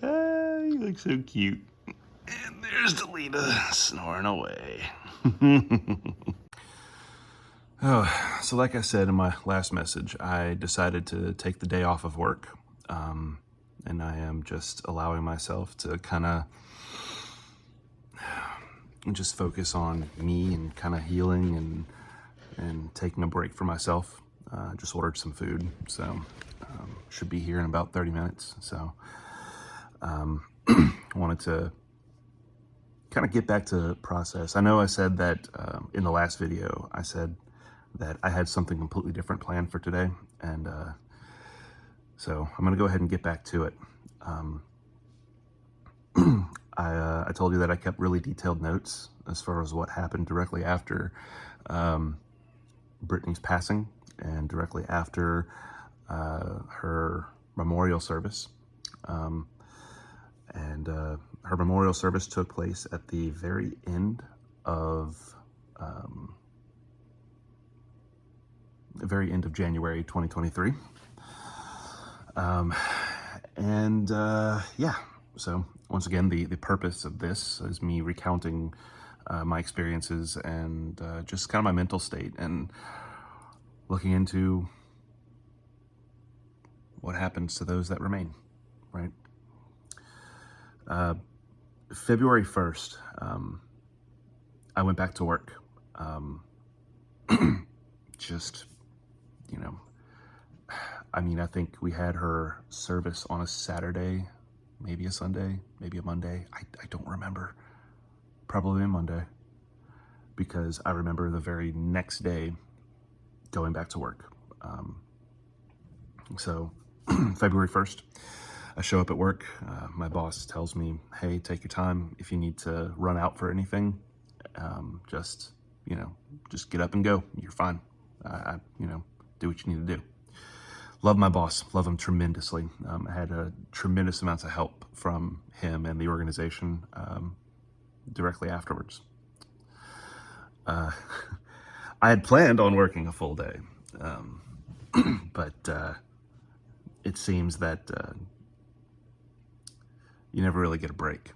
You look so cute. And there's Delita snoring away. So like I said in my last message, I decided to take the day off of work. And I am just allowing myself to kind of just focus on me and kind of healing and taking a break for myself. Just ordered some food, so should be here in about 30 minutes. So wanted to kind of get back to process. I know I said that in the last video, I said that I had something completely different planned for today, and so I'm gonna go ahead and get back to it. I told you that I kept really detailed notes as far as what happened directly after Brittany's passing and directly after her memorial service. Her memorial service took place at the very end of January 2023. Yeah, so once again, the purpose of this is me recounting my experiences and just kind of my mental state and looking into what happens to those that remain, right? February 1st, I went back to work. Just, I think we had her service on a Saturday, maybe a Sunday, maybe a Monday. I don't remember. Probably a Monday, because I remember the very next day going back to work. So February 1st, I show up at work. My boss tells me, hey, take your time. If you need to run out for anything, just get up and go. You're fine. Do what you need to do. Love my boss, love him tremendously. I had a tremendous amounts of help from him and the organization directly afterwards. I had planned on working a full day, but it seems that you never really get a break.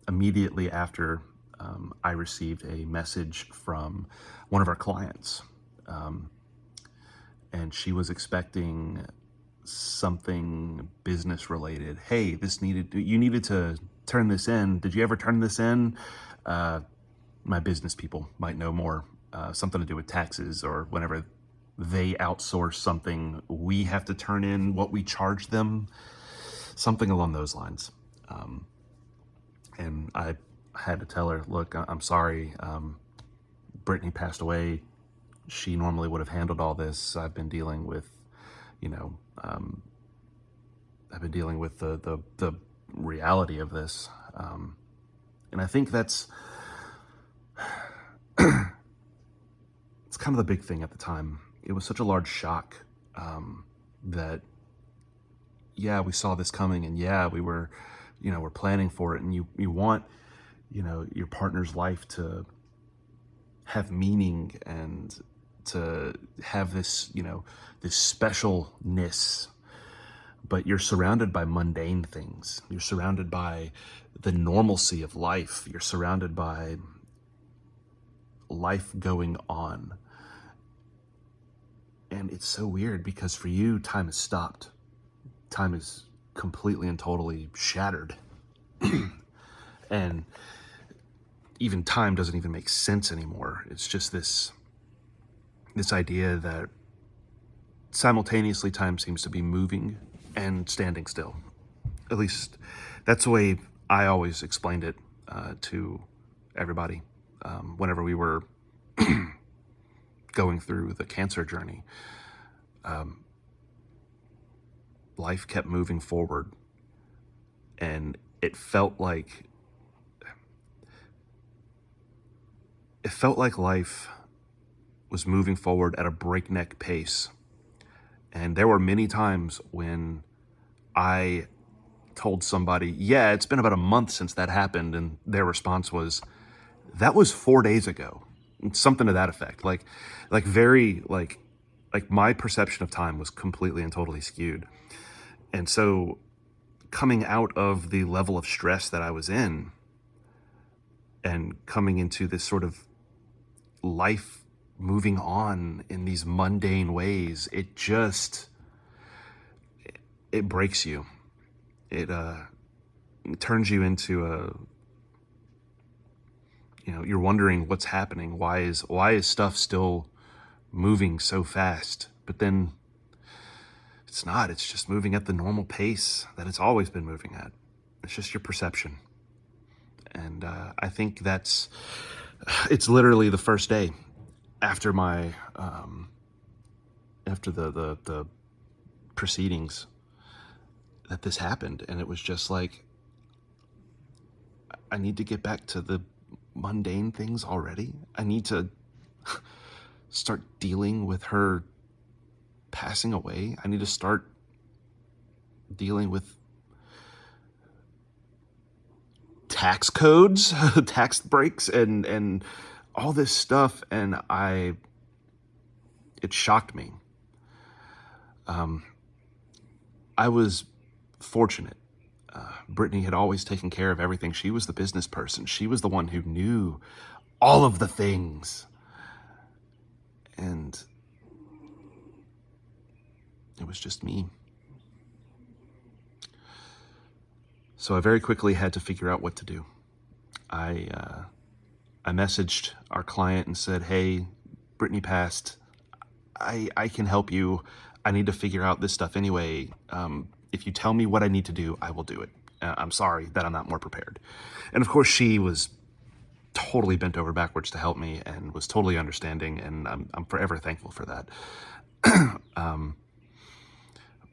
Immediately after, I received a message from one of our clients, and she was expecting something business related. Hey, you needed to turn this in. Did you ever turn this in? My business people might know more, something to do with taxes, or whenever they outsource something, we have to turn in what we charge them, something along those lines. And I had to tell her, look, I'm sorry. Brittany passed away. She normally would have handled all this. I've been dealing with, the reality of this. And I think that's, it's kind of the big thing at the time. It was such a large shock that, yeah, we saw this coming, and yeah, we were, we're planning for it, and you want, your partner's life to have meaning and to have this, this specialness, but you're surrounded by mundane things. You're surrounded by the normalcy of life. You're surrounded by life going on. And it's so weird because for you, time has stopped. Time is completely and totally shattered. And even time doesn't even make sense anymore. It's just this idea that simultaneously time seems to be moving and standing still. At least that's the way I always explained it to everybody whenever we were going through the cancer journey. Life kept moving forward, and it felt like life was moving forward at a breakneck pace. And there were many times when I told somebody, yeah, it's been about a month since that happened, and their response was, that was 4 days ago. Something to that effect. Like very, like my perception of time was completely and totally skewed. And so coming out of the level of stress that I was in and coming into this sort of life moving on in these mundane ways, it breaks you. It turns you into you're wondering what's happening. Why is stuff still moving so fast? But then it's not. It's just moving at the normal pace that it's always been moving at. It's just your perception. And I think it's literally the first day after my after the proceedings that this happened, and it was just like, I need to get back to the mundane things already. I need to start dealing with her passing away. I need to start dealing with tax codes, tax breaks, and all this stuff. And it shocked me. I was fortunate. Brittany had always taken care of everything. She was the business person. She was the one who knew all of the things. And it was just me. So I very quickly had to figure out what to do. I messaged our client and said, hey, Brittany passed. I can help you. I need to figure out this stuff anyway. If you tell me what I need to do, I will do it. I'm sorry that I'm not more prepared. And of course, she was totally bent over backwards to help me and was totally understanding, and I'm forever thankful for that.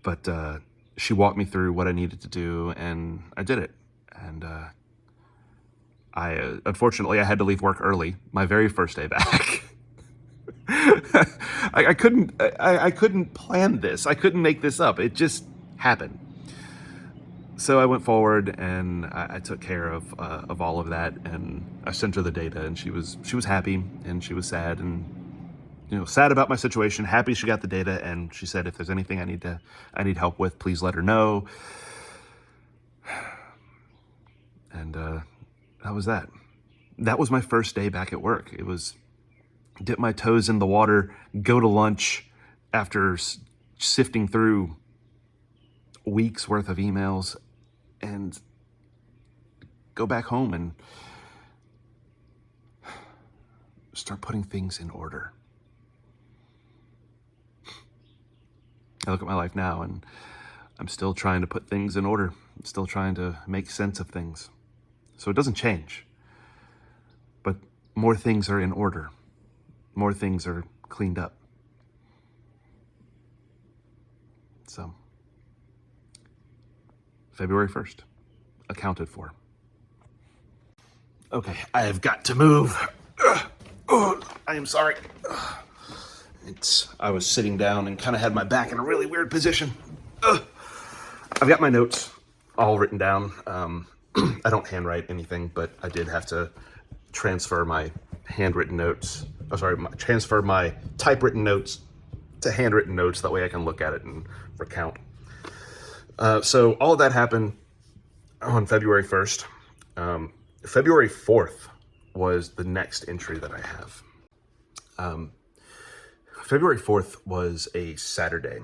But she walked me through what I needed to do, and I did it. And unfortunately, I had to leave work early, my very first day back. I couldn't plan this. I couldn't make this up. It just happened. So I went forward and I took care of all of that, and I sent her the data, and she was happy, and she was sad, and sad about my situation, happy she got the data, and she said if there's anything I need help with, please let her know. And that was that. That was my first day back at work. It was dip my toes in the water, go to lunch after sifting through weeks worth of emails, and go back home and start putting things in order. I look at my life now and I'm still trying to put things in order. I'm still trying to make sense of things. So it doesn't change, but more things are in order. More things are cleaned up. So, February 1st, accounted for. Okay, I have got to move. I am sorry. I was sitting down and kind of had my back in a really weird position. I've got my notes all written down. I don't handwrite anything, but I did have to transfer my handwritten notes. Transfer my typewritten notes to handwritten notes. That way I can look at it and recount. So all of that happened on February 1st. February 4th was the next entry that I have. February 4th was a Saturday.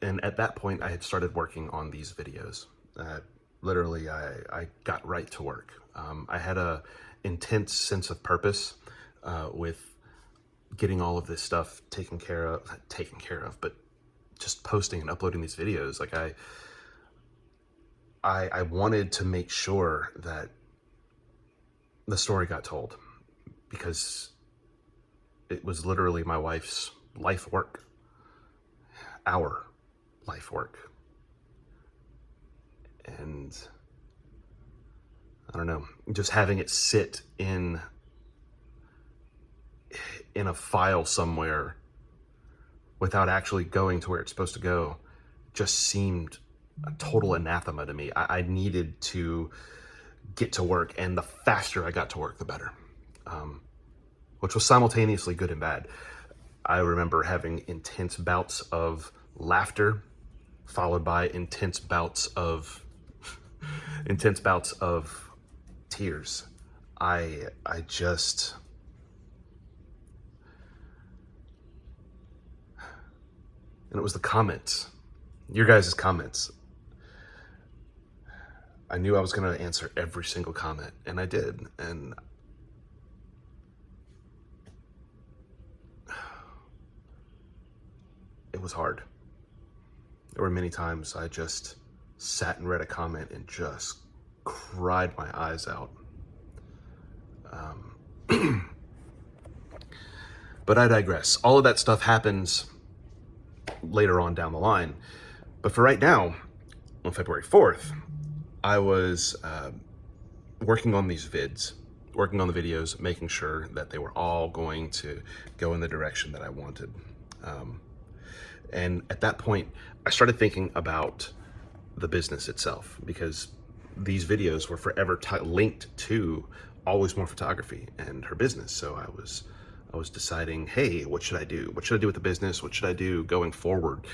And at that point, I had started working on these videos. Literally, I got right to work. I had a intense sense of purpose with getting all of this stuff taken care of, but just posting and uploading these videos. Like I wanted to make sure that the story got told, because it was literally my wife's life work, our life work. And I don't know, just having it sit in a file somewhere without actually going to where it's supposed to go just seemed a total anathema to me. I needed to get to work, and the faster I got to work, the better, which was simultaneously good and bad. I remember having intense bouts of laughter, followed by intense bouts of tears. I just, and it was the comments, your guys' comments. I knew I was going to answer every single comment, and I did. And it was hard. There were many times I just sat and read a comment and just cried my eyes out. But I digress. All of that stuff happens later on down the line. But for right now, on February 4th, I was working on these vids, working on the videos, making sure that they were all going to go in the direction that I wanted. And at that point, I started thinking about the business itself, because these videos were forever linked to Always More Photography and her business. So I was deciding, hey, what should I do? What should I do with the business? What should I do going forward?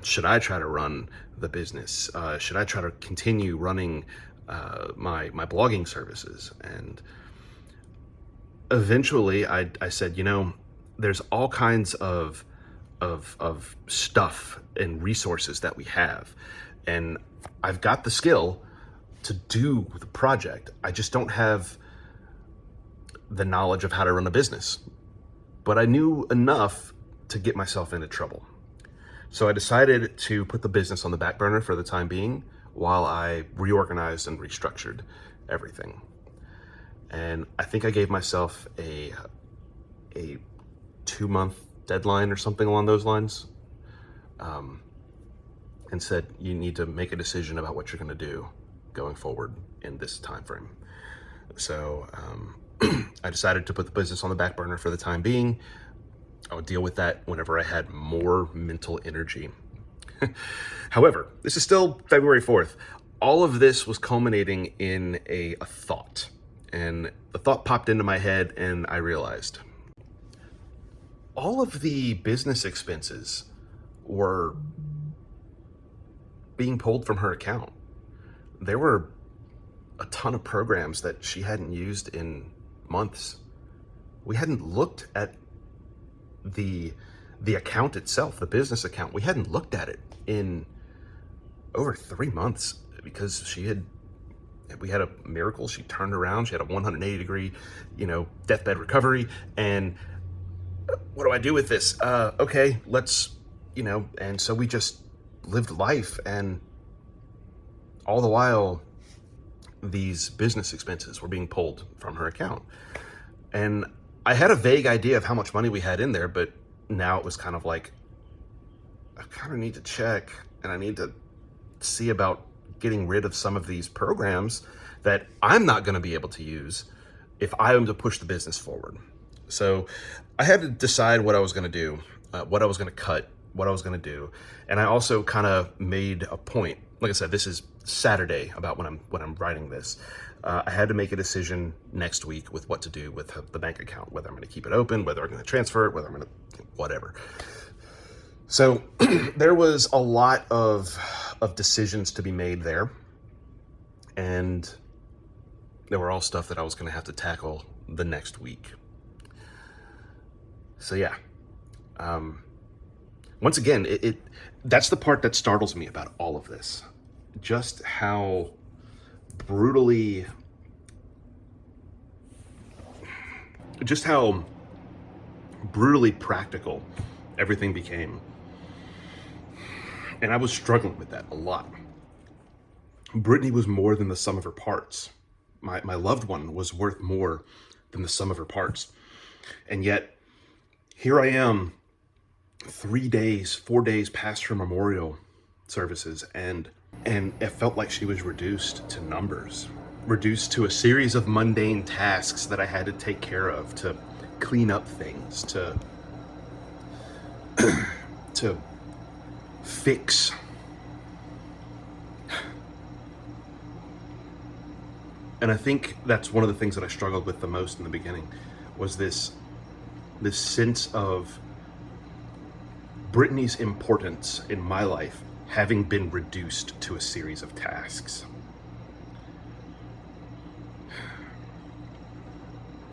Should I try to run the business? Should I try to continue running my blogging services? And eventually I said, there's all kinds of stuff and resources that we have. And I've got the skill to do the project. I just don't have the knowledge of how to run a business. But I knew enough to get myself into trouble. So I decided to put the business on the back burner for the time being while I reorganized and restructured everything. And I think I gave myself a 2-month deadline or something along those lines, and said, you need to make a decision about what you're going to do going forward in this time frame. So I decided to put the business on the back burner for the time being. I would deal with that whenever I had more mental energy. However, this is still February 4th. All of this was culminating in a thought. And the thought popped into my head, and I realized all of the business expenses were being pulled from her account. There were a ton of programs that she hadn't used in months. We hadn't looked at the account itself, the business account. We hadn't looked at it in over 3 months, because we had a miracle. She turned around. She had a 180-degree, deathbed recovery. And what do I do with this? Okay, let's, and so we just lived life. And all the while, these business expenses were being pulled from her account. And I had a vague idea of how much money we had in there, but now it was kind of like, I kind of need to check, and I need to see about getting rid of some of these programs that I'm not going to be able to use if I am to push the business forward. So I had to decide what I was going to do, what I was going to cut, what I was going to do. And I also kind of made a point. Like I said, this is Saturday about when I'm writing this. I had to make a decision next week with what to do with the bank account, whether I'm going to keep it open, whether I'm going to transfer it, whether I'm going to, whatever. So there was a lot of decisions to be made there. And they were all stuff that I was going to have to tackle the next week. So yeah, once again, that's the part that startles me about all of this. Just how brutally practical everything became. And I was struggling with that a lot. Brittany was more than the sum of her parts. My loved one was worth more than the sum of her parts. And yet, here I am, 4 days past her memorial services, and it felt like she was reduced to numbers, reduced to a series of mundane tasks that I had to take care of, to clean up things, to fix. And I think that's one of the things that I struggled with the most in the beginning, was this sense of Brittany's importance in my life having been reduced to a series of tasks.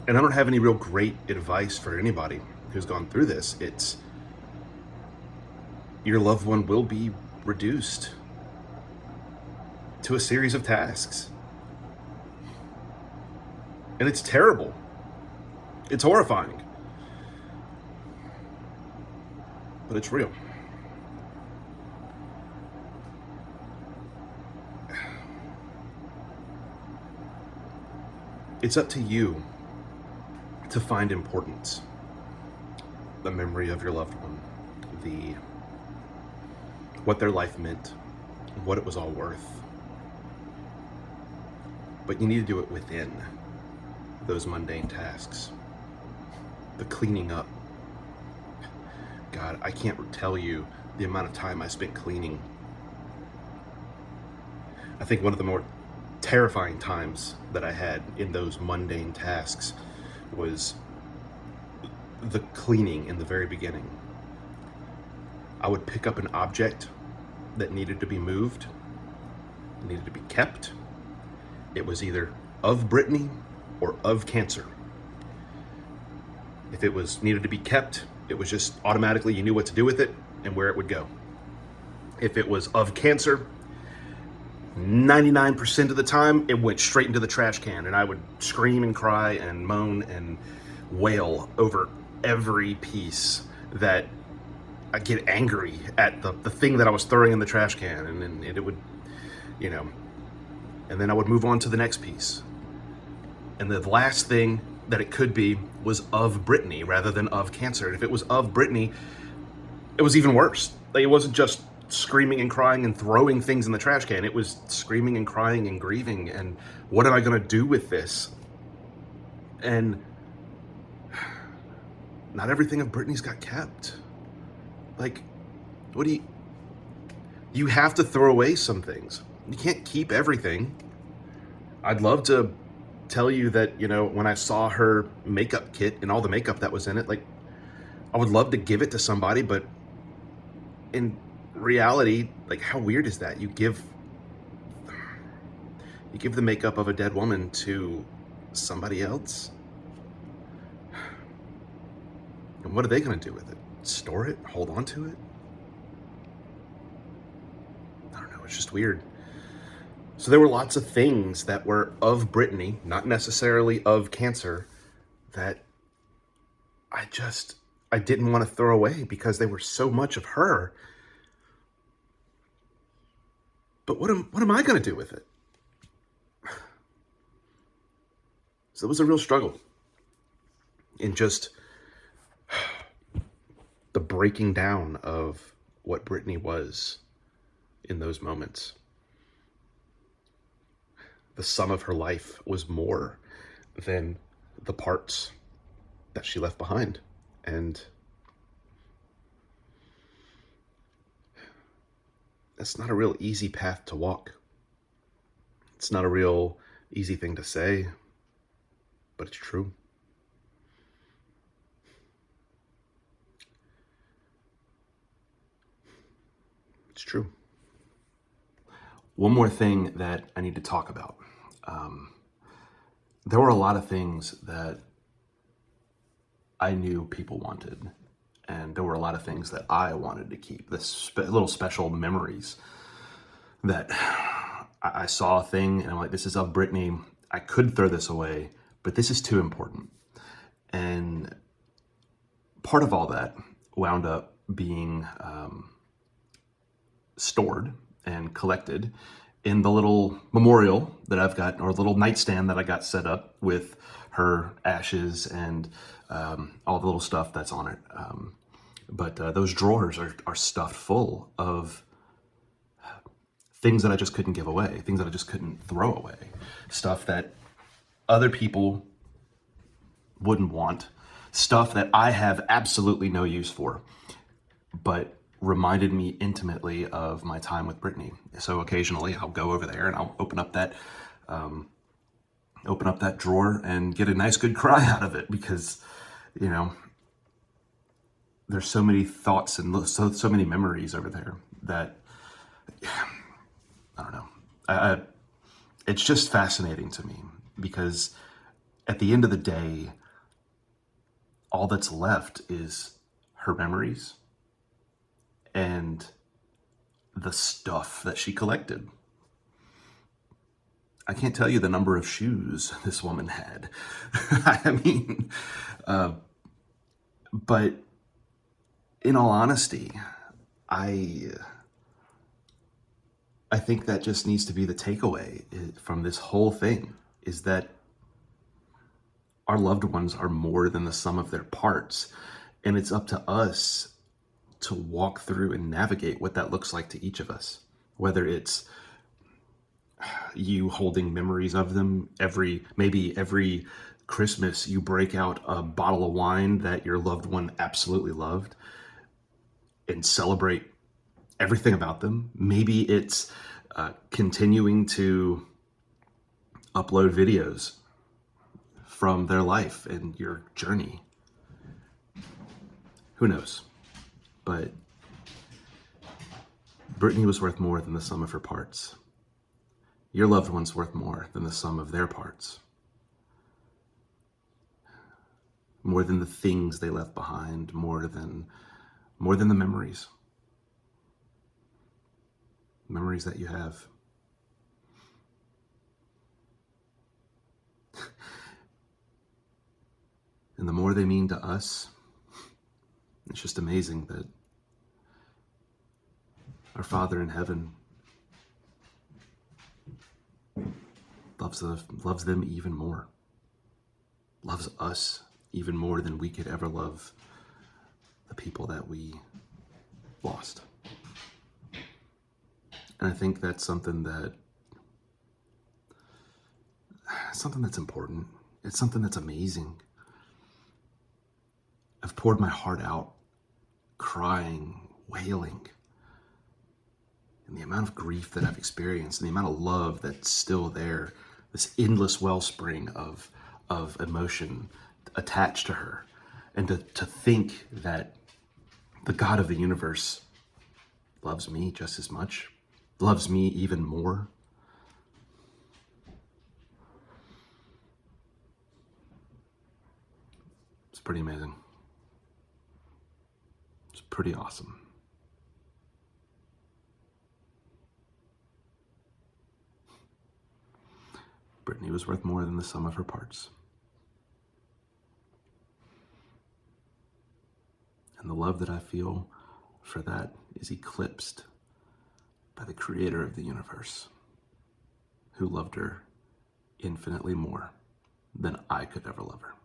And I don't have any real great advice for anybody who's gone through this. It's your loved one will be reduced to a series of tasks. And it's terrible. It's horrifying. But it's real. It's up to you to find importance. The memory of your loved one, what their life meant, what it was all worth. But you need to do it within those mundane tasks. The cleaning up. God, I can't tell you the amount of time I spent cleaning. I think one of the more terrifying times that I had in those mundane tasks was the cleaning in the very beginning. I would pick up an object that needed to be moved, needed to be kept. It was either of Brittany or of cancer. If it was needed to be kept, it was just automatically you knew what to do with it and where it would go. If it was of cancer, 99% of the time it went straight into the trash can, and I would scream and cry and moan and wail over every piece that I get angry at the thing that I was throwing in the trash can, and then it would, and then I would move on to the next piece. And the last thing that it could be was of Brittany rather than of cancer. And if it was of Brittany, it was even worse. Like, it wasn't just screaming and crying and throwing things in the trash can. It was screaming and crying and grieving and what am I going to do with this? And not everything of Brittany's got kept. Like, what do you have to throw away some things. You can't keep everything. I'd love to tell you that, when I saw her makeup kit and all the makeup that was in it, like, I would love to give it to somebody, but in reality, like, how weird is that? You give the makeup of a dead woman to somebody else? And what are they going to do with it? Store it? Hold on to it? I don't know. It's just weird. So there were lots of things that were of Brittany, not necessarily of cancer, that I didn't want to throw away because they were so much of her. But what am I going to do with it? So it was a real struggle in just the breaking down of what Brittany was in those moments. The sum of her life was more than the parts that she left behind. And that's not a real easy path to walk. It's not a real easy thing to say, but it's true. It's true. One more thing that I need to talk about. There were a lot of things that I knew people wanted, and there were a lot of things that I wanted to keep. Little special memories that I saw a thing and I'm like, this is of Brittany. I could throw this away, but this is too important. And part of all that wound up being stored and collected in the little memorial that I've got, or little nightstand that I got set up with her ashes and all the little stuff that's on it. But those drawers are stuffed full of things that I just couldn't give away, things that I just couldn't throw away, stuff that other people wouldn't want, stuff that I have absolutely no use for, but reminded me intimately of my time with Brittany. So occasionally I'll go over there and I'll open up that drawer and get a nice good cry out of it, because there's so many thoughts and so many memories over there that I don't know. It's just fascinating to me because at the end of the day, all that's left is her memories and the stuff that she collected. I can't tell you the number of shoes this woman had. I mean, but in all honesty, I think that just needs to be the takeaway from this whole thing, is that our loved ones are more than the sum of their parts. And it's up to us to walk through and navigate what that looks like to each of us. Whether it's you holding memories of them maybe every Christmas you break out a bottle of wine that your loved one absolutely loved and celebrate everything about them. Maybe it's continuing to upload videos from their life and your journey. Who knows? But Brittany was worth more than the sum of her parts. Your loved one's worth more than the sum of their parts. More than the things they left behind, more than the memories. Memories that you have. And the more they mean to us, it's just amazing that our Father in heaven loves them even more. Loves us even more than we could ever love the people that we lost. And I think that's something that's important. It's something that's amazing. I've poured my heart out, crying, wailing, and the amount of grief that I've experienced and the amount of love that's still there, this endless wellspring of emotion attached to her. And to think that the God of the universe loves me just as much, loves me even more. It's pretty amazing. It's pretty awesome. Brittany was worth more than the sum of her parts. And the love that I feel for that is eclipsed by the creator of the universe, who loved her infinitely more than I could ever love her.